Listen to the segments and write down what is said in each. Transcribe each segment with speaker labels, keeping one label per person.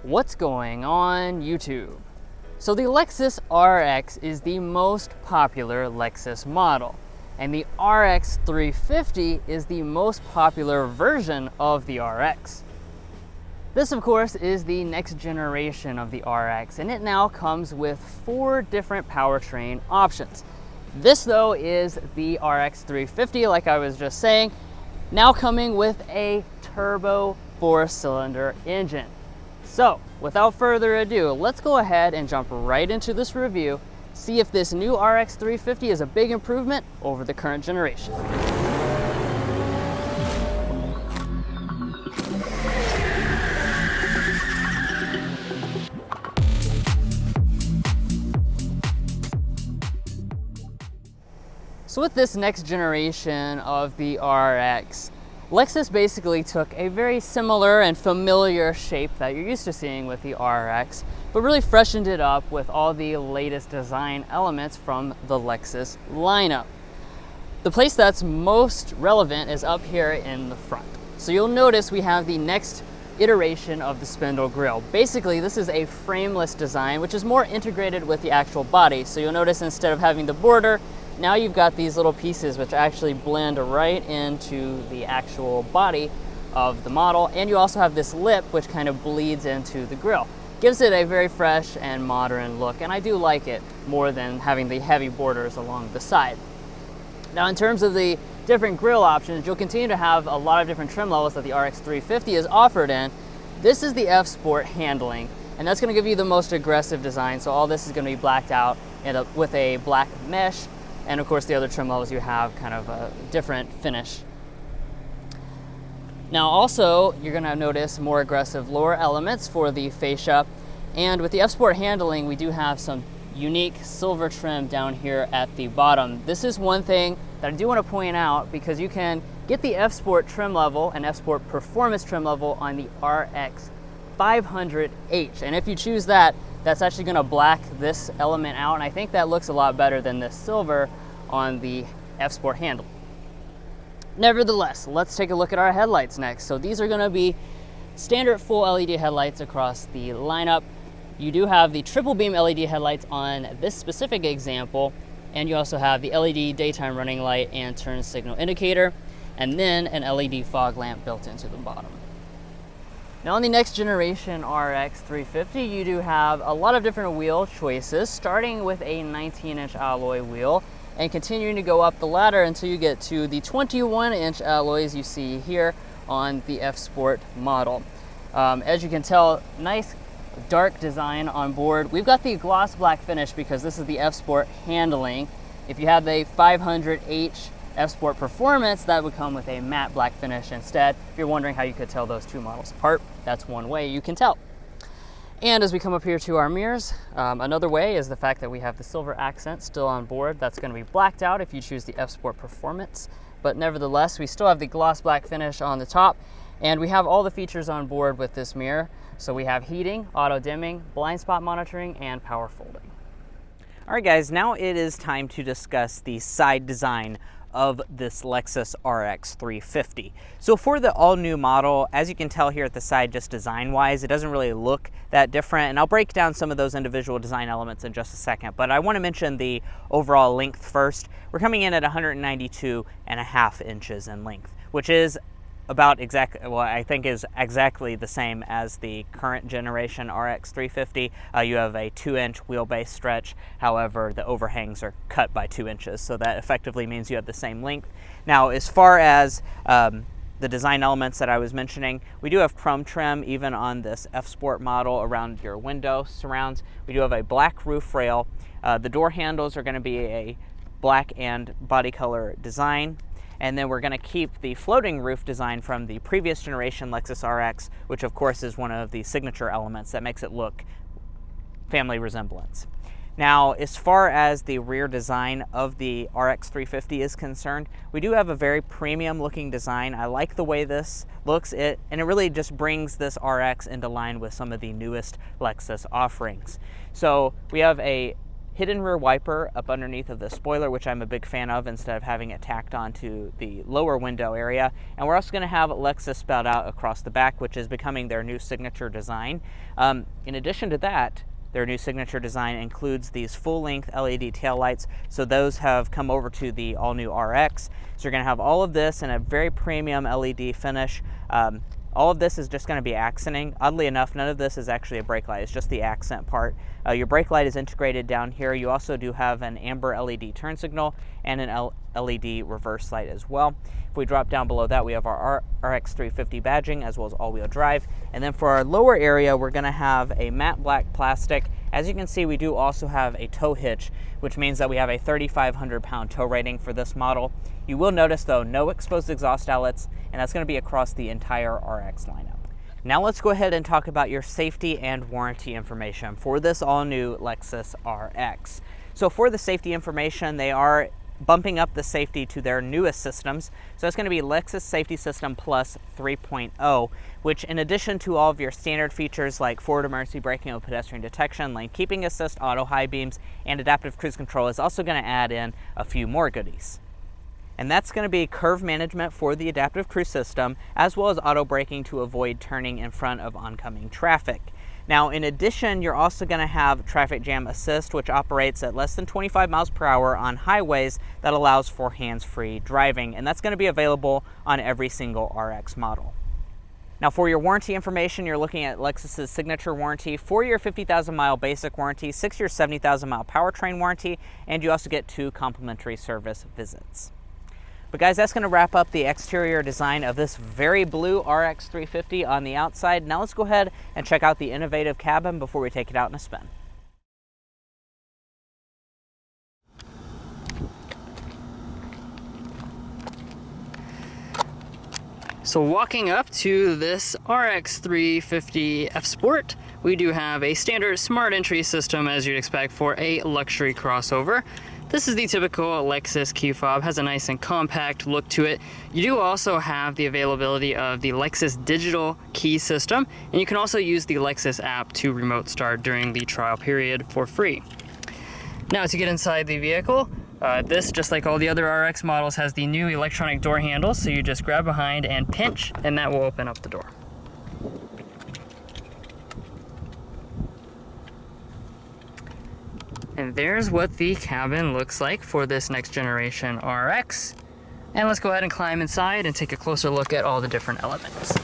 Speaker 1: What's going on YouTube? So the Lexus RX is the most popular Lexus model, and the RX 350 is the most popular version of the RX. This of course is the next generation of the RX, and it now comes with 4 different powertrain options. This though is the RX 350, like I was just saying, now coming with a turbo 4-cylinder engine. So without further ado, let's go ahead and jump right into this review, see if this new RX 350 is a big improvement over the current generation. So with this next generation of the RX, Lexus basically took a very similar and familiar shape that you're used to seeing with the RX, but really freshened it up with all the latest design elements from the Lexus lineup. The place that's most relevant is up here in the front. So you'll notice we have the next iteration of the spindle grille. Basically, this is a frameless design, which is more integrated with the actual body. So you'll notice instead of having the border, now you've got these little pieces which actually blend right into the actual body of the model, and you also have this lip which kind of bleeds into the grille. Gives it a very fresh and modern look, and I do like it more than having the heavy borders along the side. Now in terms of the different grille options, you'll continue to have a lot of different trim levels that the RX 350 is offered in. This is the F Sport handling, and that's going to give you the most aggressive design, so all this is going to be blacked out with a black mesh. And of course the other trim levels you have kind of a different finish. Now also you're going to notice more aggressive lower elements for the fascia, and with the F Sport handling we do have some unique silver trim down here at the bottom. This is one thing that I do want to point out, because you can get the F Sport trim level and F Sport performance trim level on the RX 500H, and if you choose that, that's actually going to black this element out, and I think that looks a lot better than this silver on the F Sport handle. Nevertheless, let's take a look at our headlights next. So these are going to be standard full LED headlights across the lineup. You do have the triple beam LED headlights on this specific example, and you also have the LED daytime running light and turn signal indicator, and then an LED fog lamp built into the bottom. Now on the next generation RX 350, you do have a lot of different wheel choices, starting with a 19-inch alloy wheel and continuing to go up the ladder until you get to the 21-inch alloys you see here on the F Sport model. As you can tell, nice dark design on board. We've got the gloss black finish because this is the F Sport handling. If you have the 500H F Sport Performance, that would come with a matte black finish instead. If you're wondering how you could tell those two models apart, that's one way you can tell. And as we come up here to our mirrors, another way is the fact that we have the silver accent still on board. That's going to be blacked out if you choose the F Sport Performance, but nevertheless we still have the gloss black finish on the top, and we have all the features on board with this mirror. So we have heating, auto dimming, blind spot monitoring, and power folding.
Speaker 2: All right guys, now it is time to discuss the side design of this Lexus RX 350. So for the all-new model, as you can tell here at the side, just design-wise, it doesn't really look that different, and I'll break down some of those individual design elements in just a second, but I want to mention the overall length first. We're coming in at 192.5 inches in length, which is about I think is exactly the same as the current generation RX 350. You have a 2-inch wheelbase stretch, however the overhangs are cut by 2 inches, so that effectively means you have the same length. Now as far as the design elements that I was mentioning, we do have chrome trim even on this F Sport model around your window surrounds. We do have a black roof rail. The door handles are going to be a black and body color design. And then we're going to keep the floating roof design from the previous generation Lexus RX, which of course is one of the signature elements that makes it look family resemblance. Now, as far as the rear design of the RX 350 is concerned, we do have a very premium looking design. I like the way this looks, and it really just brings this RX into line with some of the newest Lexus offerings. So we have a hidden rear wiper up underneath of the spoiler, which I'm a big fan of instead of having it tacked onto the lower window area. And we're also going to have Lexus spelled out across the back, which is becoming their new signature design. In addition to that, their new signature design includes these full-length LED taillights, so those have come over to the all-new RX. So you're going to have all of this in a very premium LED finish. All of this is just going to be accenting. Oddly enough, none of this is actually a brake light. It's just the accent part. Your brake light is integrated down here. You also do have an amber LED turn signal and an LED reverse light as well. If we drop down below that, we have our RX 350 badging as well as all-wheel drive. And then for our lower area, we're going to have a matte black plastic. As you can see, we do also have a tow hitch, which means that we have a 3,500 pound tow rating for this model. You will notice though, no exposed exhaust outlets, and that's going to be across the entire RX lineup. Now let's go ahead and talk about your safety and warranty information for this all new Lexus RX. So for the safety information, they are bumping up the safety to their newest systems. So it's going to be Lexus Safety System Plus 3.0, which in addition to all of your standard features like forward emergency braking with pedestrian detection, lane keeping assist, auto high beams, and adaptive cruise control, is also going to add in a few more goodies. And that's going to be curve management for the adaptive cruise system, as well as auto braking to avoid turning in front of oncoming traffic. Now, in addition, you're also going to have traffic jam assist, which operates at less than 25 miles per hour on highways that allows for hands-free driving, and that's going to be available on every single RX model. Now, for your warranty information, you're looking at Lexus's signature warranty, 4-year 50,000 mile basic warranty, 6-year 70,000 mile powertrain warranty, and you also get 2 complimentary service visits. But guys, that's going to wrap up the exterior design of this very blue RX 350 on the outside. Now let's go ahead and check out the innovative cabin before we take it out in a spin.
Speaker 1: So walking up to this RX 350 F Sport, we do have a standard smart entry system as you'd expect for a luxury crossover. This is the typical Lexus key fob, has a nice and compact look to it. You do also have the availability of the Lexus digital key system, and you can also use the Lexus app to remote start during the trial period for free. Now to get inside the vehicle, this, just like all the other RX models, has the new electronic door handles, so you just grab behind and pinch, and that will open up the door. And there's what the cabin looks like for this next generation RX. And let's go ahead and climb inside and take a closer look at all the different elements.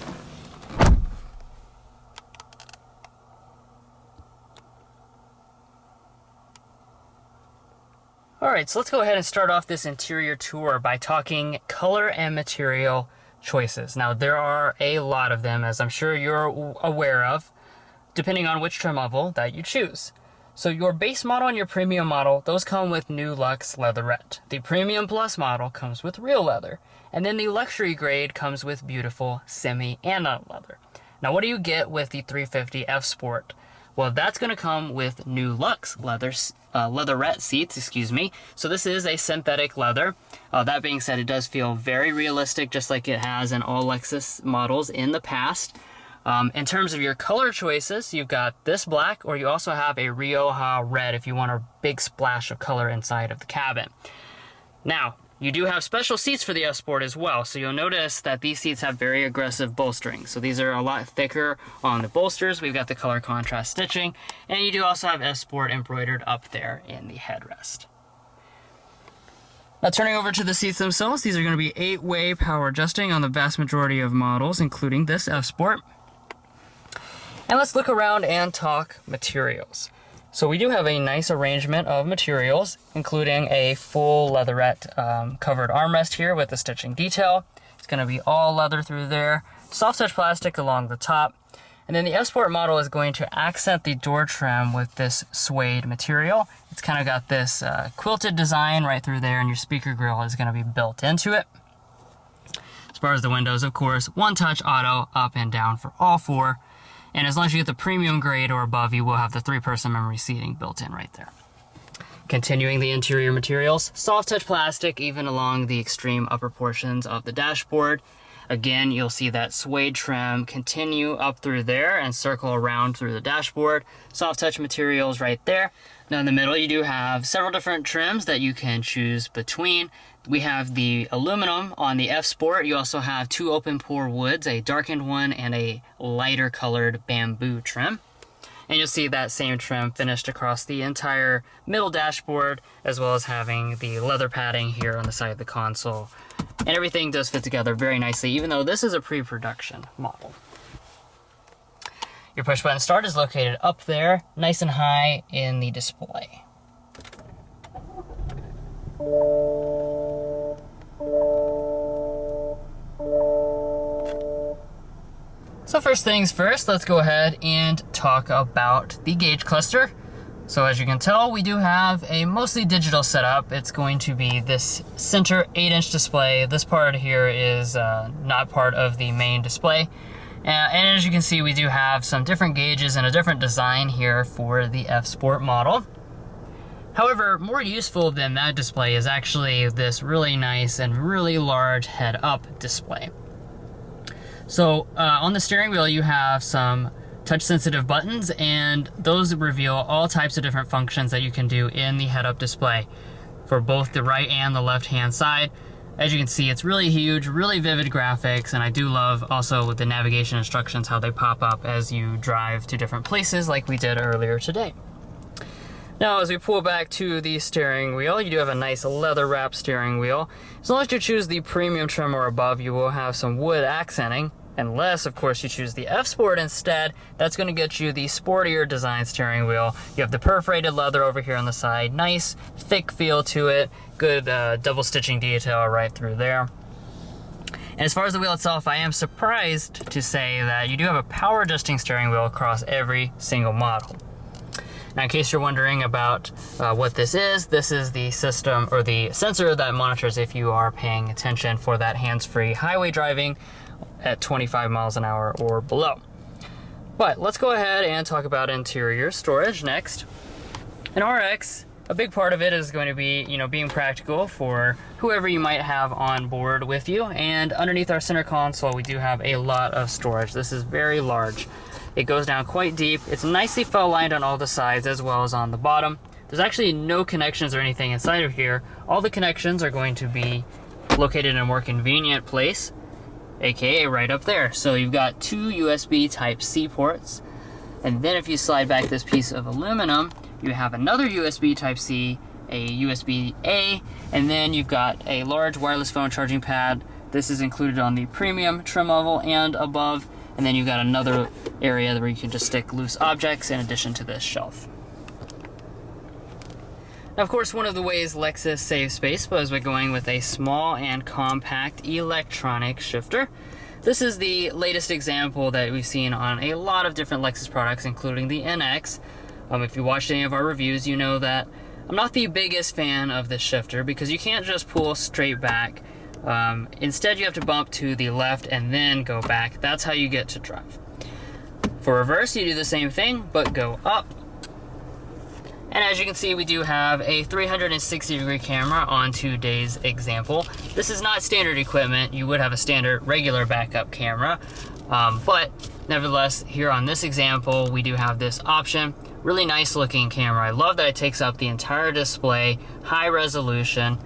Speaker 1: Alright, so let's go ahead and start off this interior tour by talking color and material choices. Now, there are a lot of them, as I'm sure you're aware of, depending on which trim level that you choose. So your base model and your premium model, those come with new luxe leatherette. The premium plus model comes with real leather. And then the luxury grade comes with beautiful semi-anode leather. Now what do you get with the 350 F Sport? Well, that's going to come with new luxe leatherette seats, So this is a synthetic leather. That being said, it does feel very realistic, just like it has in all Lexus models in the past. In terms of your color choices, you've got this black, or you also have a Rioja red if you want a big splash of color inside of the cabin. Now, you do have special seats for the F Sport as well, so you'll notice that these seats have very aggressive bolstering. So these are a lot thicker on the bolsters. We've got the color contrast stitching, and you do also have F Sport embroidered up there in the headrest. Now turning over to the seats themselves, these are going to be 8-way power adjusting on the vast majority of models, including this F Sport. And let's look around and talk materials. So we do have a nice arrangement of materials, including a full leatherette covered armrest here with the stitching detail. It's going to be all leather through there, soft touch plastic along the top. And then the F Sport model is going to accent the door trim with this suede material. It's kind of got this quilted design right through there, and your speaker grill is going to be built into it. As far as the windows, of course, one touch auto up and down for all 4. And as long as you get the premium grade or above, you will have the 3-person memory seating built in right there. Continuing the interior materials, soft touch plastic even along the extreme upper portions of the dashboard. Again, you'll see that suede trim continue up through there and circle around through the dashboard. Soft touch materials right there. Now in the middle, you do have several different trims that you can choose between. We have the aluminum on the F Sport. You also have 2 open pore woods, a darkened one and a lighter colored bamboo trim. And you'll see that same trim finished across the entire middle dashboard, as well as having the leather padding here on the side of the console. And everything does fit together very nicely, even though this is a pre-production model. Your push button start is located up there, nice and high in the display. So first things first, let's go ahead and talk about the gauge cluster. So as you can tell, we do have a mostly digital setup. It's going to be this center 8-inch display. This part here is not part of the main display. And as you can see, we do have some different gauges and a different design here for the F Sport model. However, more useful than that display is actually this really nice and really large head-up display. So on the steering wheel, you have some touch-sensitive buttons, and those reveal all types of different functions that you can do in the head-up display for both the right and the left-hand side. As you can see, it's really huge, really vivid graphics, and I do love also with the navigation instructions how they pop up as you drive to different places like we did earlier today. Now, as we pull back to the steering wheel, you do have a nice leather-wrapped steering wheel. As long as you choose the premium trim or above, you will have some wood accenting. Unless, of course, you choose the F Sport instead, that's going to get you the sportier design steering wheel. You have the perforated leather over here on the side, nice thick feel to it, good double stitching detail right through there. And as far as the wheel itself, I am surprised to say that you do have a power adjusting steering wheel across every single model. Now, in case you're wondering about what this is the system or the sensor that monitors if you are paying attention for that hands-free highway driving at 25 miles an hour or below. But let's go ahead and talk about interior storage next. An RX, a big part of it is going to be, being practical for whoever you might have on board with you. And underneath our center console, we do have a lot of storage. This is very large. It goes down quite deep. It's nicely fell lined on all the sides as well as on the bottom. There's actually no connections or anything inside of here. All the connections are going to be located in a more convenient place, aka right up there. So you've got 2 USB Type-C ports, and then if you slide back this piece of aluminum, you have another USB Type-C, a USB-A, and then you've got a large wireless phone charging pad. This is included on the premium trim level and above, and then you've got another area where you can just stick loose objects in addition to this shelf. Now, of course, one of the ways Lexus saves space was by going with a small and compact electronic shifter. This is the latest example that we've seen on a lot of different Lexus products, including the NX. If you watched any of our reviews, you know that I'm not the biggest fan of this shifter because you can't just pull straight back. Instead, you have to bump to the left and then go back. That's how you get to drive. For reverse, you do the same thing, but go up. And as you can see, we do have a 360-degree camera on today's example. This is not standard equipment. You would have a standard regular backup camera. But nevertheless, here on this example, we do have this option. Really nice looking camera. I love that it takes up the entire display, high resolution.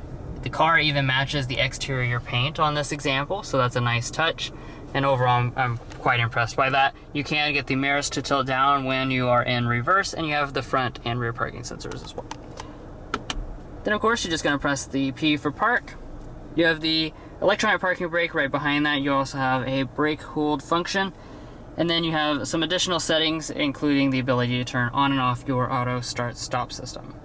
Speaker 1: The car even matches the exterior paint on this example, so that's a nice touch. And overall, I'm quite impressed by that. You can get the mirrors to tilt down when you are in reverse, and you have the front and rear parking sensors as well. Then, of course, you're just going to press the P for park. You have the electronic parking brake right behind that. You also have a brake hold function. And then you have some additional settings, including the ability to turn on and off your auto start-stop system.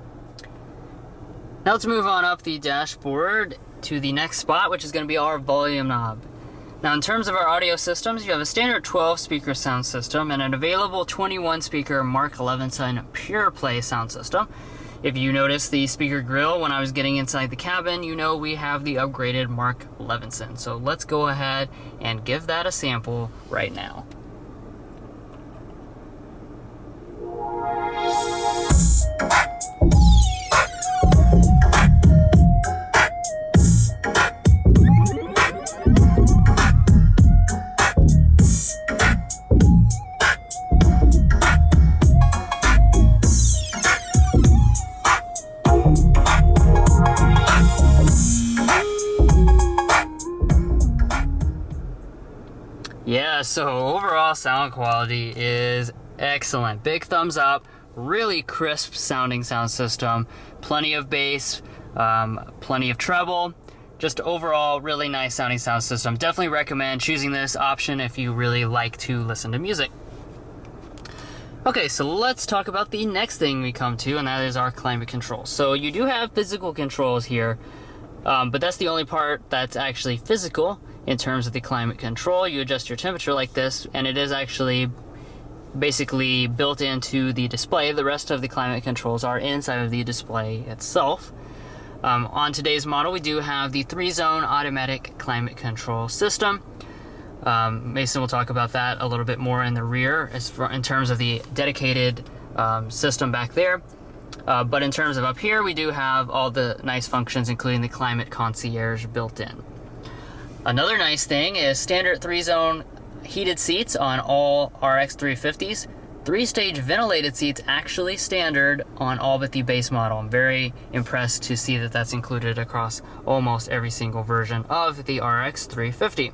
Speaker 1: Now let's move on up the dashboard to the next spot, which is going to be our volume knob. Now, in terms of our audio systems, you have a standard 12-speaker sound system and an available 21-speaker Mark Levinson Pure Play sound system. If you notice the speaker grill when I was getting inside the cabin, you know we have the upgraded Mark Levinson. So let's go ahead and give that a sample right now. so overall sound quality is excellent. Big thumbs up, really crisp sounding sound system, plenty of bass, plenty of treble, just overall really nice sounding sound system. Definitely recommend choosing this option if you really like to listen to music. Okay, so let's talk about the next thing we come to, and that is our climate control. So you do have physical controls here, but that's the only part that's actually physical in terms of the climate control. You adjust your temperature like this, and it is actually basically built into the display. The rest of the climate controls are inside of the display itself. On today's model, we do have the 3-zone automatic climate control system. Mason will talk about that a little bit more in the rear in terms of the dedicated system back there. But in terms of up here, we do have all the nice functions, including the climate concierge built in. Another nice thing is standard 3-zone heated seats on all RX 350s. 3-stage ventilated seats actually standard on all but the base model. I'm very impressed to see that that's included across almost every single version of the RX 350.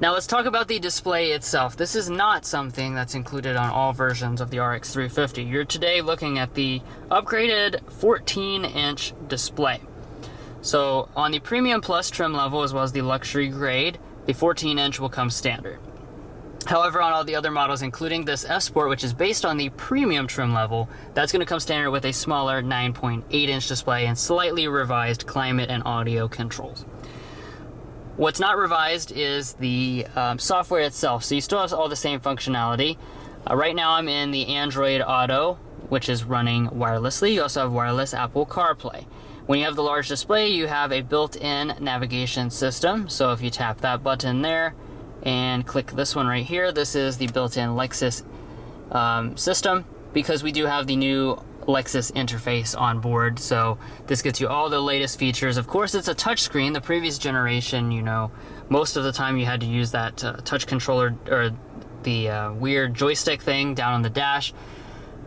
Speaker 1: Now let's talk about the display itself. This is not something that's included on all versions of the RX 350. You're today looking at the upgraded 14-inch display. So on the Premium Plus trim level, as well as the Luxury grade, the 14-inch will come standard. However, on all the other models, including this F Sport, which is based on the Premium trim level, that's going to come standard with a smaller 9.8-inch display and slightly revised climate and audio controls. What's not revised is the software itself. So you still have all the same functionality. Right now I'm in the Android Auto, which is running wirelessly. You also have wireless Apple CarPlay. When you have the large display, you have a built-in navigation system. So if you tap that button there and click this one right here, this is the built-in Lexus system, because we do have the new Lexus interface on board. So this gets you all the latest features. Of course, it's a touchscreen. The previous generation, you know, most of the time you had to use that touch controller or the weird joystick thing down on the dash.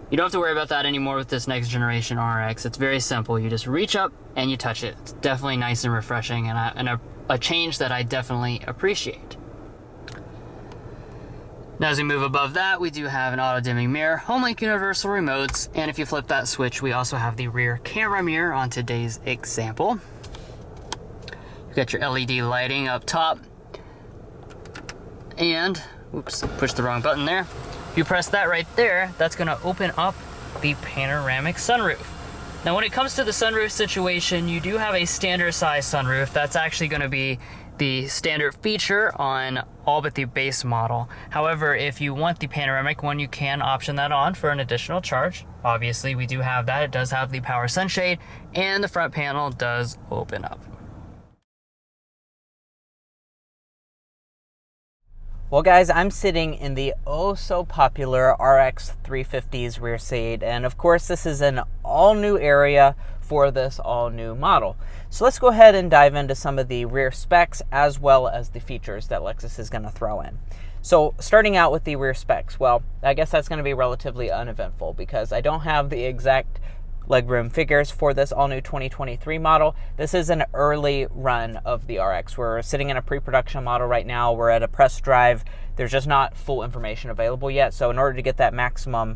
Speaker 1: You don't have to worry about that anymore with this next generation RX. It's very simple. You just reach up and you touch it. It's definitely nice and refreshing, and a change that I definitely appreciate. Now as we move above that, we do have an auto-dimming mirror, HomeLink universal remotes, and if you flip that switch, we also have the rear camera mirror on today's example. You've got your LED lighting up top, and, oops, pushed the wrong button there. If you press that right there, that's going to open up the panoramic sunroof. Now when it comes to the sunroof situation, you do have a standard size sunroof. That's actually going to be the standard feature on all but the base model. However, if you want the panoramic one, you can option that on for an additional charge. Obviously, we do have that. It does have the power sunshade, and the front panel does open up.
Speaker 2: Well guys, I'm sitting in the oh so popular RX 350's rear seat, and of course this is an all new area for this all new model. So let's go ahead and dive into some of the rear specs as well as the features that Lexus is going to throw in. So starting out with the rear specs, well, I guess that's going to be relatively uneventful because I don't have the exact legroom figures for this all-new 2023 model. This is an early run of the RX. We're sitting in a pre-production model right now. We're at a press drive. There's just not full information available yet. So in order to get that maximum,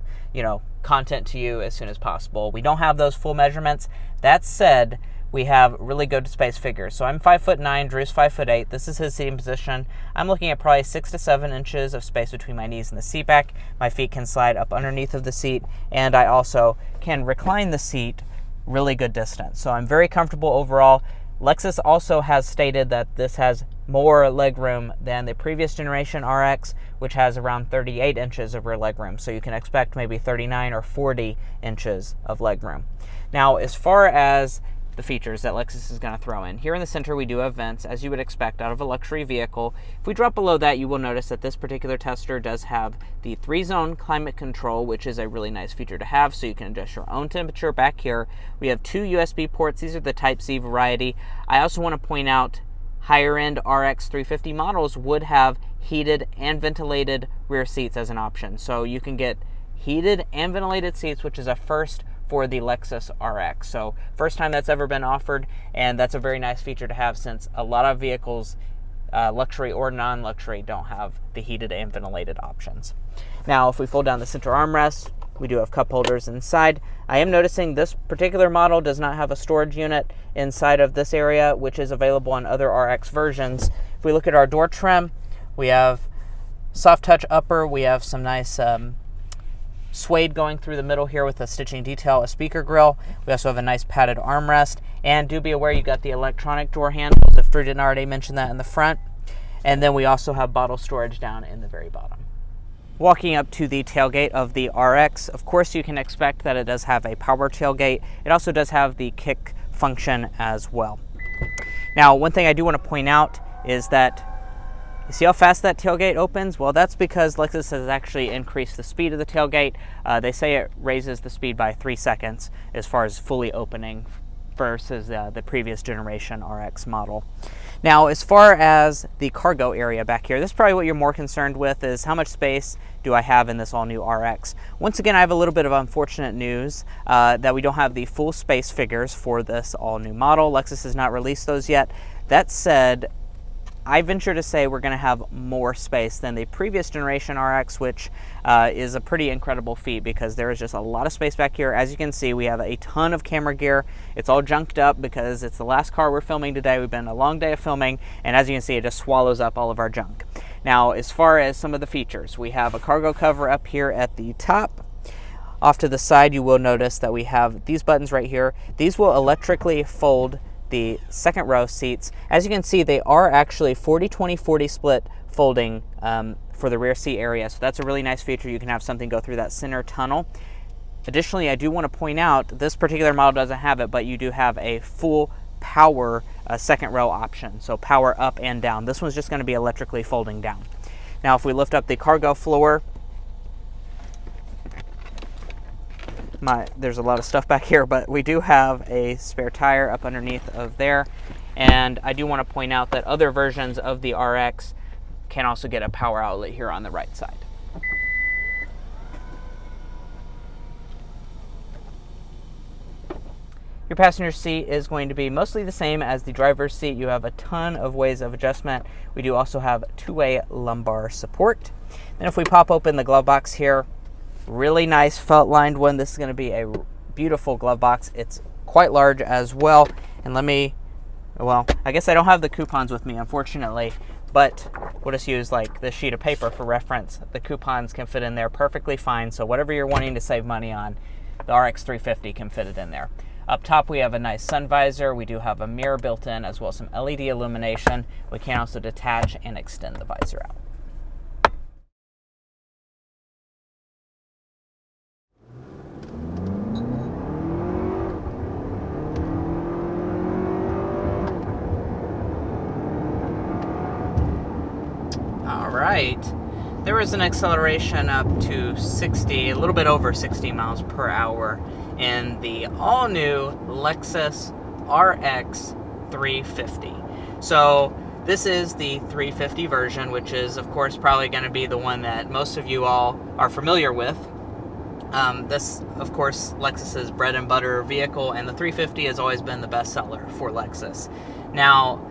Speaker 2: content to you as soon as possible, we don't have those full measurements. That said, we have really good space figures. So I'm 5'9", Drew's 5'8". This is his seating position. I'm looking at probably 6 to 7 inches of space between my knees and the seat back. My feet can slide up underneath of the seat, and I also can recline the seat really good distance. So I'm very comfortable overall. Lexus also has stated that this has more legroom than the previous generation RX, which has around 38 inches of rear legroom. So you can expect maybe 39 or 40 inches of legroom. Now, as far as the features that Lexus is going to throw in. Here in the center we do have vents, as you would expect out of a luxury vehicle. If we drop below that, you will notice that this particular tester does have the 3-zone climate control, which is a really nice feature to have, so you can adjust your own temperature back here. We have 2 USB ports. These are the Type-C variety. I also want to point out higher-end RX 350 models would have heated and ventilated rear seats as an option. So you can get heated and ventilated seats, which is a first for the Lexus RX. So first time that's ever been offered, and that's a very nice feature to have since a lot of vehicles luxury or non-luxury don't have the heated and ventilated options. Now, if we fold down the center armrest, we do have cup holders inside. I am noticing this particular model does not have a storage unit inside of this area, which is available on other RX versions. If we look at our door trim, we have soft touch upper. We have some nice suede going through the middle here with a stitching detail, a speaker grill. We also have a nice padded armrest. And do be aware you got the electronic door handles, if Drew didn't already mention that in the front. And then we also have bottle storage down in the very bottom. Walking up to the tailgate of the RX, of course you can expect that it does have a power tailgate. It also does have the kick function as well. Now, one thing I do want to point out is that, you see how fast that tailgate opens? Well, that's because Lexus has actually increased the speed of the tailgate. They say it raises the speed by 3 seconds as far as fully opening versus the previous generation RX model. Now, as far as the cargo area back here, this is probably what you're more concerned with, is how much space do I have in this all-new RX. Once again, I have a little bit of unfortunate news that we don't have the full space figures for this all-new model. Lexus has not released those yet. That said, I venture to say we're going to have more space than the previous generation RX, which is a pretty incredible feat because there is just a lot of space back here. As you can see, we have a ton of camera gear. It's all junked up because it's the last car we're filming today. We've been a long day of filming, and as you can see, it just swallows up all of our junk. Now, as far as some of the features, we have a cargo cover up here at the top. Off to the side, you will notice that we have these buttons right here. These will electrically fold the second row seats. As you can see, they are actually 40-20-40 split folding for the rear seat area, so that's a really nice feature. You can have something go through that center tunnel. Additionally, I do want to point out, this particular model doesn't have it, but you do have a full power second row option, so power up and down. This one's just going to be electrically folding down. Now, if we lift up the cargo floor, there's a lot of stuff back here, but we do have a spare tire up underneath of there. And I do want to point out that other versions of the RX can also get a power outlet here on the right side. Your passenger seat is going to be mostly the same as the driver's seat. You have a ton of ways of adjustment. We do also have two-way lumbar support. Then if we pop open the glove box here, really nice felt lined one. This is going to be a beautiful glove box. It's quite large as well. And well, I guess I don't have the coupons with me, unfortunately, but we'll just use like this sheet of paper for reference. The coupons can fit in there perfectly fine. So whatever you're wanting to save money on, the RX 350 can fit it in there. Up top, we have a nice sun visor. We do have a mirror built in, as well as some LED illumination. We can also detach and extend the visor out. Right, there was an acceleration up to 60, a little bit over 60 miles per hour in the all-new Lexus RX 350. So this is the 350 version, which is, of course, probably going to be the one that most of you all are familiar with. This, of course, Lexus's bread and butter vehicle, and the 350 has always been the best seller for Lexus. Now,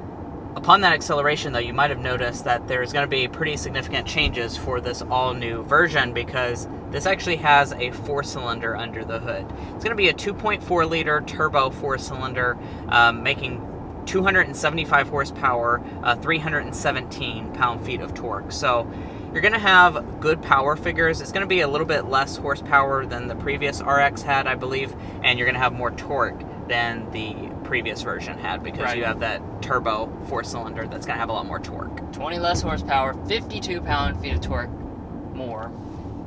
Speaker 2: upon that acceleration, though, you might have noticed that there's going to be pretty significant changes for this all-new version because this actually has a 4-cylinder under the hood. It's going to be a 2.4-liter turbo 4-cylinder, making 275 horsepower, 317 pound-feet of torque. So you're going to have good power figures. It's going to be a little bit less horsepower than the previous RX had, I believe, and you're going to have more torque than the previous version had because you have that turbo 4-cylinder that's going to have a lot more torque. 20 less horsepower, 52 pound-feet of torque more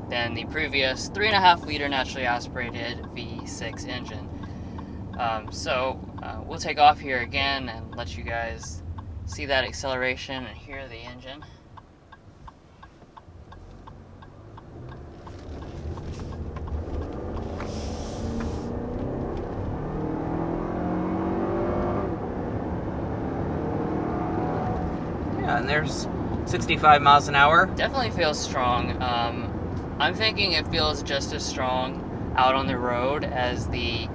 Speaker 2: than the previous 3.5-liter naturally aspirated V6 engine. We'll take off here again and let you guys see that acceleration and hear the engine. And there's 65 miles an hour. Definitely feels strong. I'm thinking it feels just as strong out on the road as the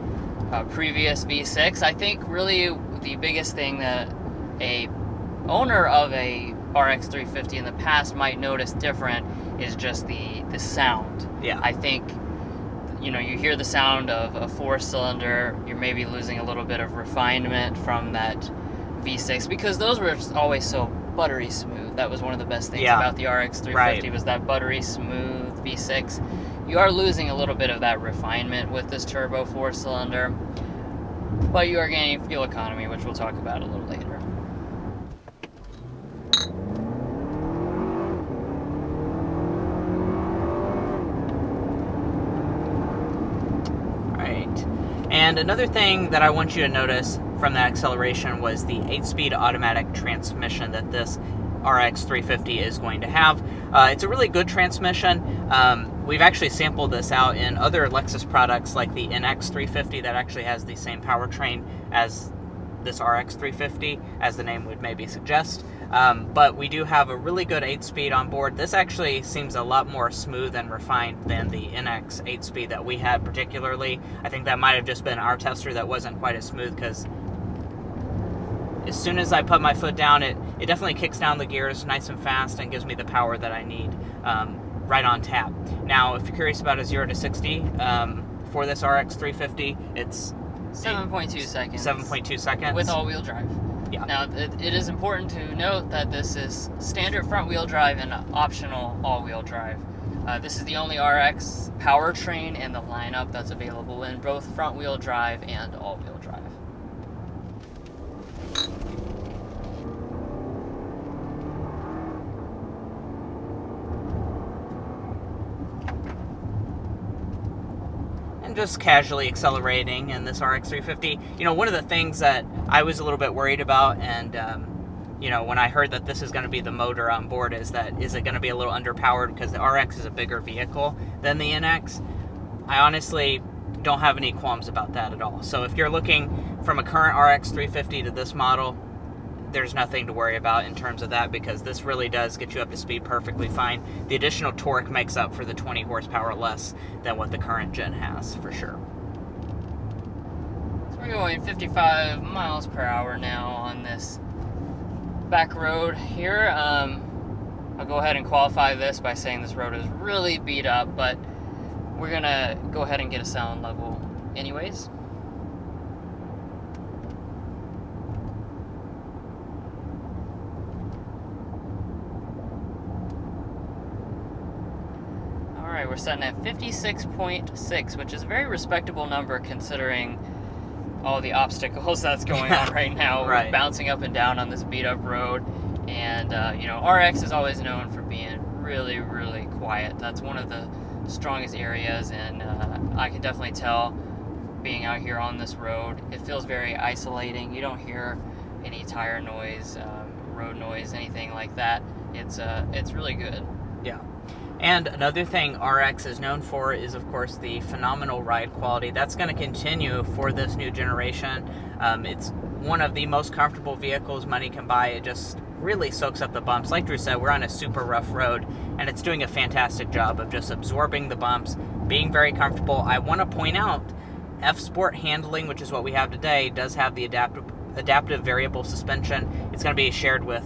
Speaker 2: previous V6. I think really the biggest thing that a
Speaker 1: owner of a RX 350 in the past might notice different is just the sound.
Speaker 2: Yeah.
Speaker 1: I think, you know, you hear the sound of a 4-cylinder, you're maybe losing a little bit of refinement from that V6, because those were always so buttery smooth. That was one of the best things about the RX 350 was that buttery smooth V6. You are losing a little bit of that refinement with this turbo 4-cylinder, but you are gaining fuel economy, which we'll talk about a little later.
Speaker 2: And another thing that I want you to notice from that acceleration was the 8-speed automatic transmission that this RX 350 is going to have. It's a really good transmission. We've actually sampled this out in other Lexus products like the NX 350 that actually has the same powertrain as this RX 350, as the name would maybe suggest. But we do have a really good 8-speed on board. This actually seems a lot more smooth and refined than the NX 8-speed that we had particularly. I think that might have just been our tester that wasn't quite as smooth, because as soon as I put my foot down, it definitely kicks down the gears nice and fast and gives me the power that I need right on tap. Now, if you're curious about a 0 to 60 for this RX 350, it's
Speaker 1: 7.2 seconds.
Speaker 2: 7.2 seconds.
Speaker 1: With all-wheel drive.
Speaker 2: Yeah.
Speaker 1: Now, it is important to note that this is standard front-wheel drive and optional all-wheel drive. This is the only RX powertrain in the lineup that's available in both front-wheel drive and all-wheel drive.
Speaker 2: Just casually accelerating in this RX 350. You know, one of the things that I was a little bit worried about, and you know, when I heard that this is going to be the motor on board, is it going to be a little underpowered because the RX is a bigger vehicle than the NX? I honestly don't have any qualms about that at all. So if you're looking from a current RX 350 to this model, there's nothing to worry about in terms of that, because this really does get you up to speed perfectly fine. The additional torque makes up for the 20 horsepower less than what the current gen has, for sure.
Speaker 1: So we're going 55 miles per hour now on this back road here. I'll go ahead and qualify this by saying this road is really beat up, but we're gonna go ahead and get a sound level anyways. We're setting at 56.6, which is a very respectable number considering all the obstacles that's going on right now.
Speaker 2: Right.
Speaker 1: We're bouncing up and down on this beat up road, and you know, RX is always known for being really, really quiet. That's one of the strongest areas, and I can definitely tell being out here on this road, it feels very isolating. You don't hear any tire noise, road noise, anything like that. It's really good.
Speaker 2: Yeah. And another thing RX is known for is, of course, the phenomenal ride quality. That's going to continue for this new generation. It's one of the most comfortable vehicles money can buy. It just really soaks up the bumps. Like Drew said, we're on a super rough road, and it's doing a fantastic job of just absorbing the bumps, being very comfortable. I want to point out, F-Sport handling, which is what we have today, does have the adaptive variable suspension. It's going to be shared with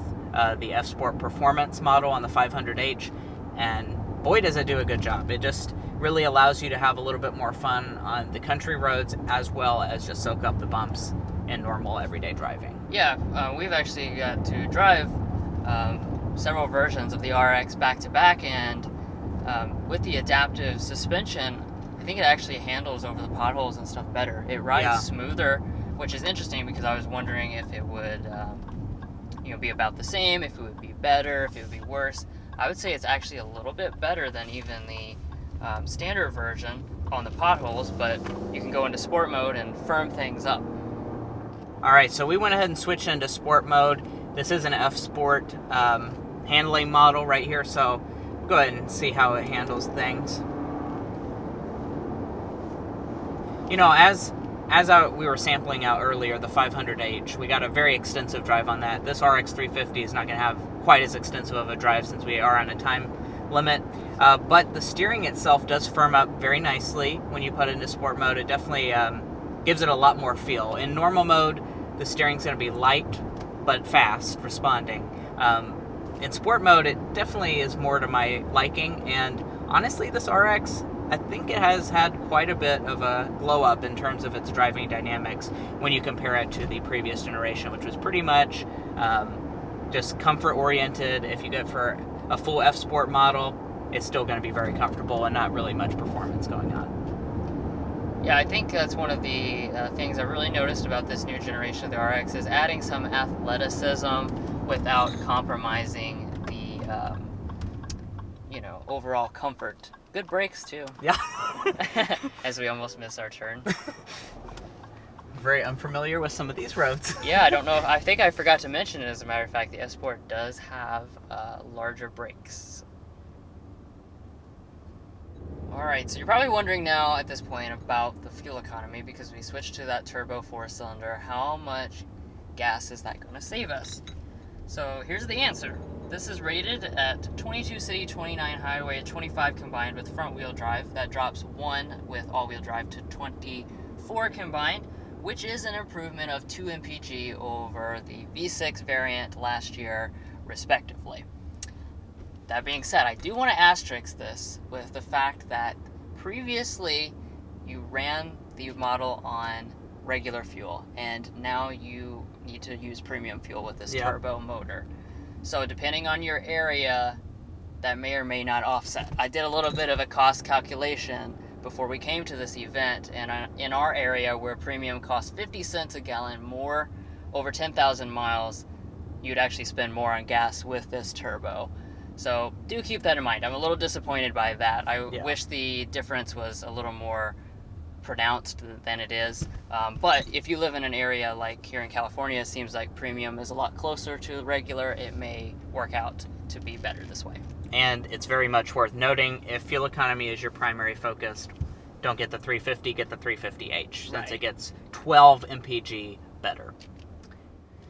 Speaker 2: the F-Sport Performance model on the 500H, and boy, does it do a good job. It just really allows you to have a little bit more fun on the country roads, as well as just soak up the bumps in normal everyday driving.
Speaker 1: Yeah, we've actually got to drive several versions of the RX back to back, and with the adaptive suspension, I think it actually handles over the potholes and stuff better. It rides smoother, which is interesting because I was wondering if it would be about the same, if it would be better, if it would be worse. I would say it's actually a little bit better than even the standard version on the potholes, but you can go into sport mode and firm things up.
Speaker 2: Alright, so we went ahead and switched into sport mode. This is an F-Sport handling model right here, so go ahead and see how it handles things. You know, as we were sampling out earlier, the 500H, we got a very extensive drive on that. This RX 350 is not going to have quite as extensive of a drive since we are on a time limit, but the steering itself does firm up very nicely when you put it into sport mode. It definitely gives it a lot more feel. In normal mode, the steering's going to be light but fast responding. In sport mode, it definitely is more to my liking, and honestly, this RX, I think it has had quite a bit of a glow up in terms of its driving dynamics when you compare it to the previous generation, which was pretty much just comfort oriented. If you go for a full F Sport model, it's still going to be very comfortable and not really much performance going on.
Speaker 1: Yeah, I think that's one of the things I really noticed about this new generation of the RX is adding some athleticism without compromising the, overall comfort. Good brakes too.
Speaker 2: Yeah.
Speaker 1: As we almost miss our turn.
Speaker 2: Very unfamiliar with some of these roads.
Speaker 1: Yeah, I don't know. I think I forgot to mention it, as a matter of fact, the F Sport does have larger brakes. Alright, so you're probably wondering now at this point about the fuel economy, because we switched to that turbo 4-cylinder. How much gas is that going to save us? So here's the answer. This is rated at 22 city, 29 highway, 25 combined with front wheel drive. That drops 1 with all-wheel drive to 24 combined, which is an improvement of 2 mpg over the V6 variant last year, respectively. That being said, I do want to asterisk this with the fact that previously you ran the model on regular fuel, and now you need to use premium fuel with this turbo motor. So depending on your area, that may or may not offset. I did a little bit of a cost calculation before we came to this event, and in our area where premium costs 50 cents a gallon more, over 10,000 miles, you'd actually spend more on gas with this turbo. So do keep that in mind. I'm a little disappointed by that. I wish the difference was a little more pronounced than it is. But if you live in an area like here in California, it seems like premium is a lot closer to regular. It may work out to be better this way.
Speaker 2: And it's very much worth noting, if fuel economy is your primary focus, don't get the 350, get the 350H, since it gets 12 mpg better.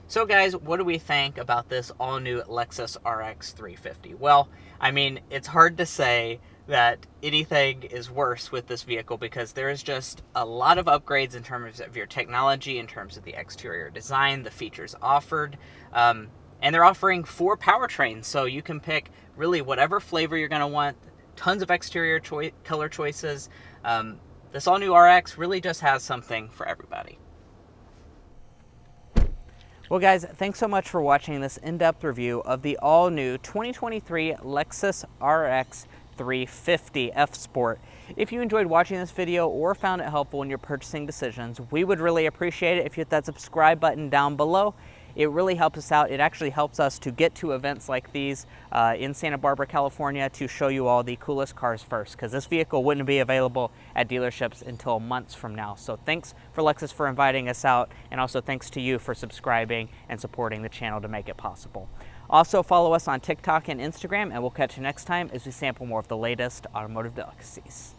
Speaker 2: So guys, what do we think about this all-new Lexus RX 350? Well, I mean, it's hard to say that anything is worse with this vehicle because there is just a lot of upgrades in terms of your technology, in terms of the exterior design, the features offered, and they're offering 4 powertrains, so you can pick really whatever flavor you're going to want, tons of exterior color choices. This all-new RX really just has something for everybody. Well guys, thanks so much for watching this in-depth review of the all-new 2023 Lexus RX 350 F Sport. If you enjoyed watching this video or found it helpful in your purchasing decisions, we would really appreciate it if you hit that subscribe button down below. It really helps us out. It actually helps us to get to events like these in Santa Barbara, California, to show you all the coolest cars first, because this vehicle wouldn't be available at dealerships until months from now. So thanks for Lexus for inviting us out, and also thanks to you for subscribing and supporting the channel to make it possible. Also follow us on TikTok and Instagram, and we'll catch you next time as we sample more of the latest automotive delicacies.